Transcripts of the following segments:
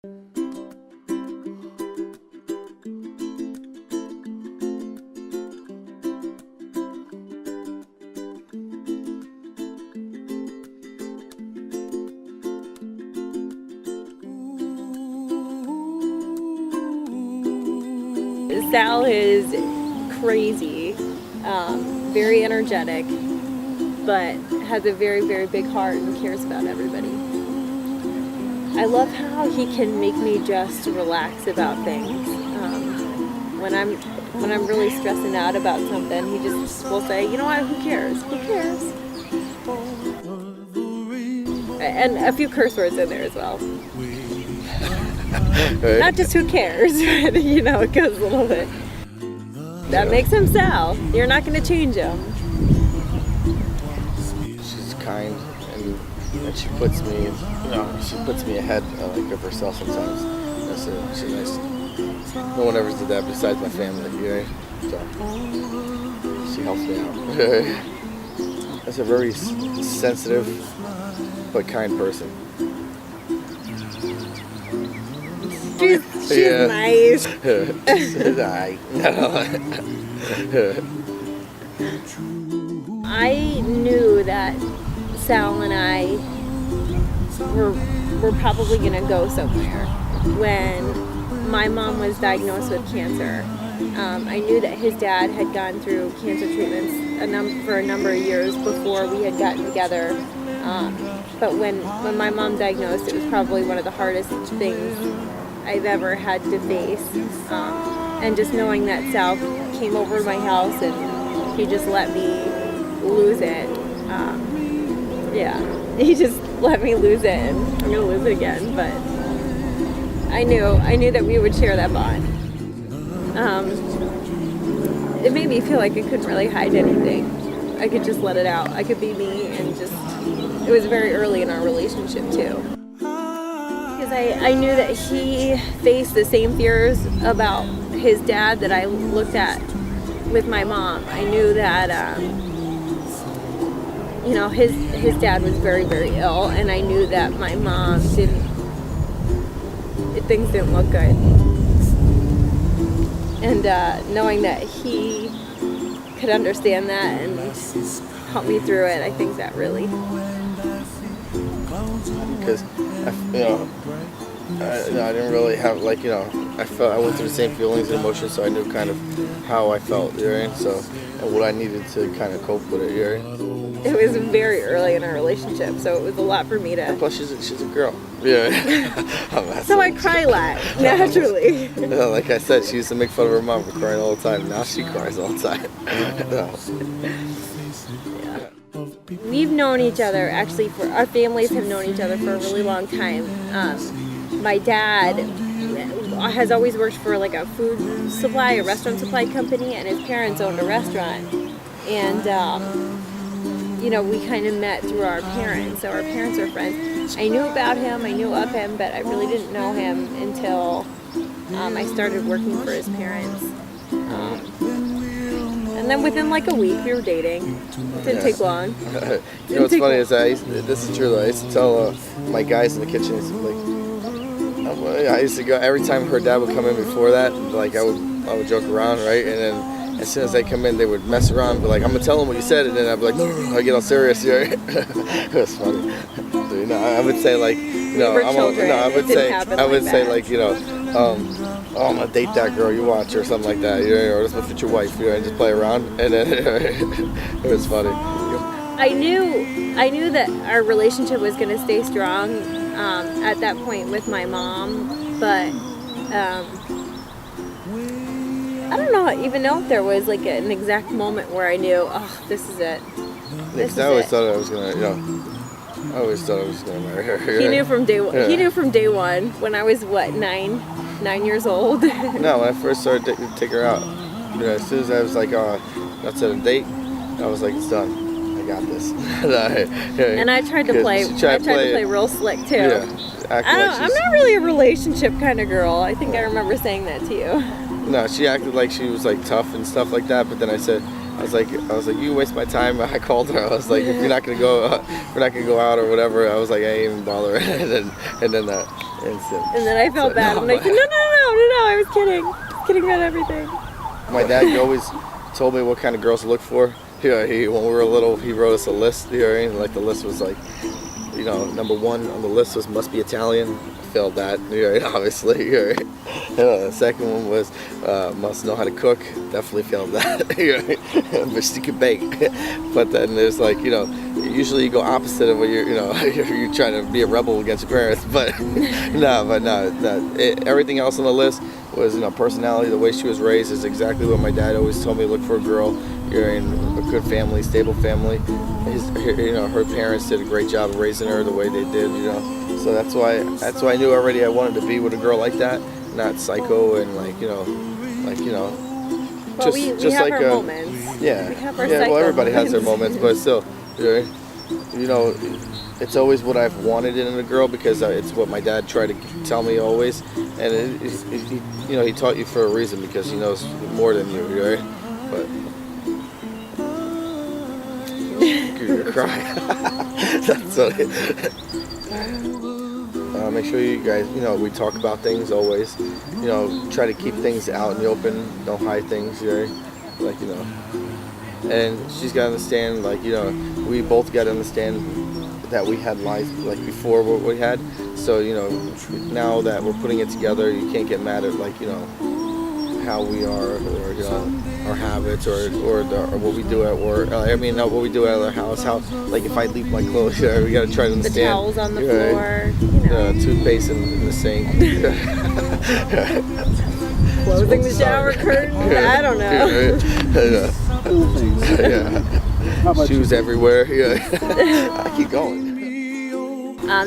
Sal is crazy, very energetic, but has a very, very big heart and cares about everybody. I love how he can make me just relax about things. When I'm really stressing out about something, he just will say, you know what, who cares? Who cares? And a few curse words in there as well. Not just who cares, but it goes a little bit. That makes him Sal. You're not going to change him. She's kind, and she puts me, ahead of herself sometimes. She's nice. No one ever did that besides my family, So she helps me out. That's a very sensitive but kind person. She's nice. I knew that Sal and I were probably going to go somewhere when my mom was diagnosed with cancer. I knew that his dad had gone through cancer treatments for a number of years before we had gotten together. But when my mom diagnosed, it was probably one of the hardest things I've ever had to face. And just knowing that Sal came over to my house and he just let me lose it. He just let me lose it, and I'm gonna lose it again, but I knew that we would share that bond. It made me feel like I couldn't really hide anything. I could just let it out. I could be me, and it was very early in our relationship too. Because I knew that he faced the same fears about his dad that I looked at with my mom. I knew that his dad was very, very ill, and I knew that my mom things didn't look good. And knowing that he could understand that and help me through it, I think that really. Because I didn't really have I went through the same feelings and emotions, so I knew kind of how I felt, So, and what I needed to kind of cope with it, It was very early in our relationship, so it was a lot for me to. And plus, she's a girl. So I cry a lot naturally. Like I said, she used to make fun of her mom for crying all the time. Now she cries all the time. We've known each other, actually, our families have known each other for a really long time. My dad has always worked for a restaurant supply company, and his parents owned a restaurant. And, we kind of met through our parents, so our parents are friends. I knew about him, I knew of him, but I really didn't know him until I started working for his parents. And then within a week, we were dating. It didn't take long. What's funny is this is true though. I used to tell my guys in the kitchen, I used to go every time her dad would come in before that. I would joke around, right? And then as soon as they come in, they would mess around, and be like, "I'm gonna tell them what you said," and then I'd be like, "No, I get all serious." It was funny. I would say I'm gonna date that girl you watch or something like that, or just look at your wife, and just play around, and then it was funny. I knew that our relationship was going to stay strong at that point with my mom, but I don't even know if there was an exact moment where I knew, this is it. I always thought I was gonna, I always thought I was gonna marry her. He knew from day one. Yeah. He knew from day one when I was 9 years old. No, when I first started to take her out, as soon as I was that's a date, I was like, it's done. I got this. And I tried to play real slick too. Yeah, I'm not really a relationship kind of girl. I think I remember saying that to you. No, she acted like she was tough and stuff like that, but then I said, I was like, you waste my time. I called her. I was like, if you're not gonna go, we're not gonna go out or whatever. I was like, I ain't even bother. and then that instant. And then I felt bad. I'm like, no, I was kidding about everything. My dad always told me what kind of girls to look for. When we were little, he wrote us a list. Like the list was like, number 1 on the list was must be Italian. I failed that, obviously. The second one was must know how to cook. Definitely failed that. But she could bake. But then there's like, usually you go opposite of what you're trying to be a rebel against your parents. But no. Everything else on the list was, personality. The way she was raised is exactly what my dad always told me. Look for a girl. You're in a good family, stable family. Her parents did a great job of raising her the way they did. So that's why I knew already I wanted to be with a girl like that, not psycho and Well, just we just have like our moments. Yeah. We have our Yeah. Well, everybody has their moments. moments, but still, it's always what I've wanted in a girl because it's what my dad tried to tell me always, and he taught you for a reason because he knows more than you, right? But you're crying. That's okay. Make sure you guys, we talk about things always. Try to keep things out in the open. Don't hide things, right? And she's got to understand, we both got to understand that we had life like before what we had. So, now that we're putting it together, you can't get mad at how we are, or our habits, or what we do at work. Not what we do at our house. How if I leave my clothes, we gotta try to understand. The towels on the floor. Toothpaste in the sink. Closing the shower curtain. I don't know. Shoes everywhere. I keep going.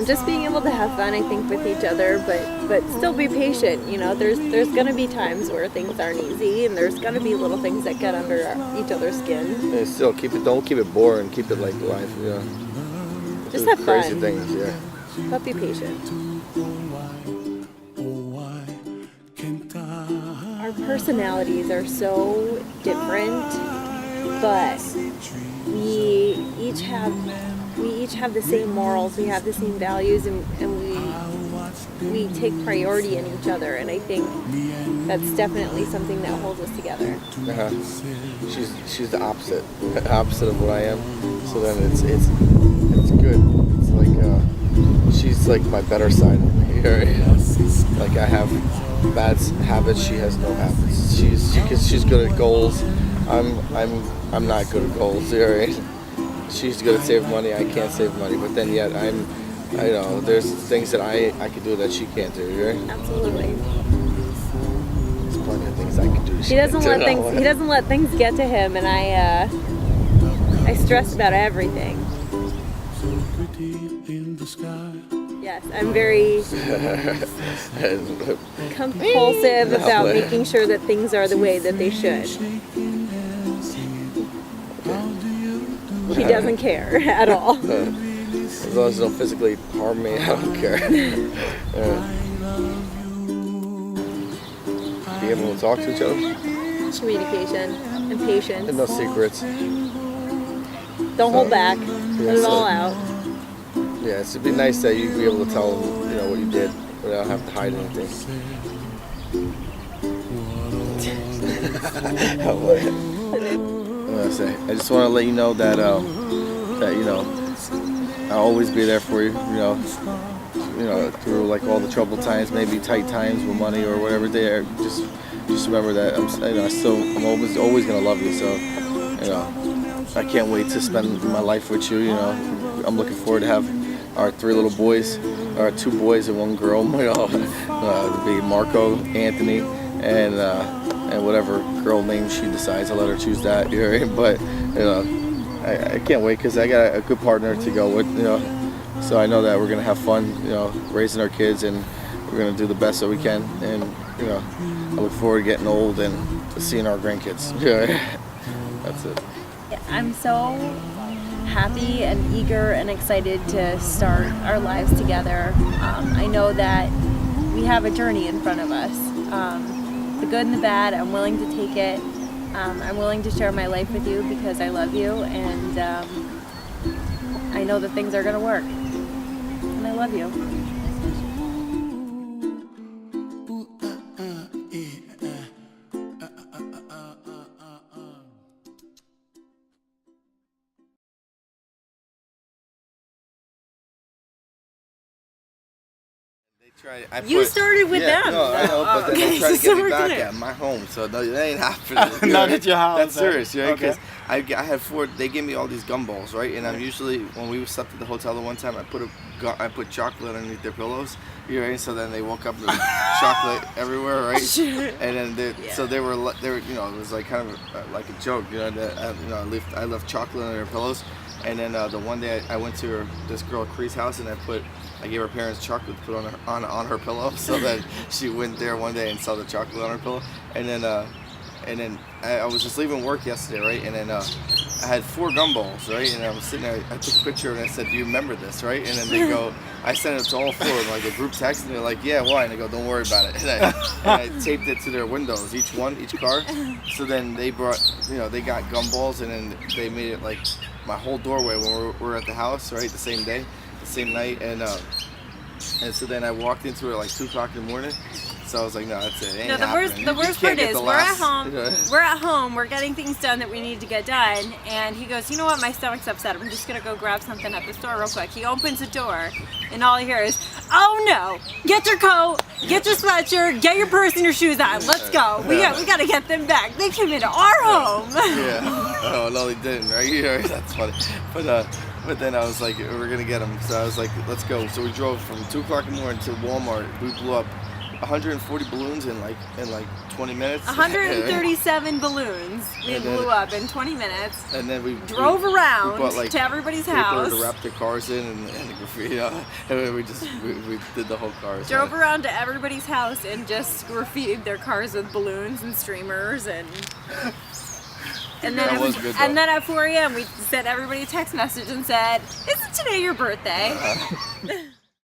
Just being able to have fun, I think, with each other, but still be patient. There's gonna be times where things aren't easy, and there's gonna be little things that get under each other's skin. And still don't keep it boring. Keep it like life. Just have crazy fun. things. Yeah. But be patient. Our personalities are so different, but we each have the same morals, we have the same values, and we take priority in each other, and I think that's definitely something that holds us together. She's the opposite of what I am, so then it's good. It's she's like my better side of me. Like I have bad habits, she has no habits. She's good at goals. I'm not good at goals. She's good at saving money. I can't save money, but then yet there's things that I can do that she can't do. Right? Absolutely. There's plenty of things I can do. He doesn't let things get to him, and I stress about everything. Yes, I'm very compulsive about making sure that things are the way that they should. He doesn't care at all. As long as you don't physically harm me, I don't care. Be able to talk to each other. Communication and patience. And no secrets. Don't hold back. Let it all out. Yeah, it'd be nice that you'd be able to tell them, what you did without having to hide anything. I just want to let you know that I'll always be there for you. Through all the troubled times, maybe tight times with money or whatever. There, just remember that I'm always gonna love you. So, I can't wait to spend my life with you. I'm looking forward to have our 3 little boys, our 2 boys and 1 girl. It'll be Marco, Anthony, and whatever girl name she decides. I'll let her choose that. But I can't wait because I got a good partner to go with. So I know that we're gonna have fun. Raising our kids, and we're gonna do the best that we can. And I look forward to getting old and seeing our grandkids. That's it. I'm so happy and eager and excited to start our lives together. I know that we have a journey in front of us. The good and the bad, I'm willing to take it. I'm willing to share my life with you because I love you, and I know that things are going to work. And I love you. You started with them. No, I know, but then they tried to so get me back good. at my home, so no, that ain't happening. Not at your house. That's serious, right? Okay. Because I had 4. They gave me all these gumballs, right? And I'm usually, when we slept at the hotel the one time, I put chocolate underneath their pillows, right? So then they woke up with chocolate everywhere, right? And then so they were, you know, it was like kind of like a joke, you know. That I left chocolate under their pillows, and then the one day I went to this girl Cree's house, and I gave her parents chocolate to put on her pillow, so that she went there one day and saw the chocolate on her pillow. And then I was just leaving work yesterday, right? And then I had 4 gumballs, right? And I was sitting there. I took a picture and I said, "Do you remember this, right?" And then they go, I sent it to all 4 in like a group text, and they're like, "Yeah, why?" And they go, "Don't worry about it." And I taped it to their windows, each car. So then they brought, you know, they got gumballs, and then they made it like my whole doorway when we were at the house, right? The same day. The same night, and so then I walked into it at like 2 o'clock in the morning. So I was like, no, that's it. It ain't happening. The worst part is we're at home. We're at home. We're getting things done that we need to get done. And he goes, "You know what? My stomach's upset. I'm just gonna go grab something at the store real quick." He opens the door, and all I hear is, "Oh no! Get your coat, get your sweatshirt, get your purse and your shoes on. Let's go. We gotta get them back. They came into our home." Yeah. Oh no, they didn't. Right? Yeah, that's funny. But then I was like, we're gonna get them. So I was like, let's go. So we drove from 2 o'clock in the morning to Walmart. We blew up 140 balloons in like 20 minutes. 137 balloons we blew up in 20 minutes. And then we drove around bought, like, to everybody's paper house to wrap their cars in and the graffiti. And then we did the whole car. Drove around to everybody's house and just graffitied their cars with balloons and streamers and. And then at 4 a.m. we sent everybody a text message and said, "Isn't today your birthday?"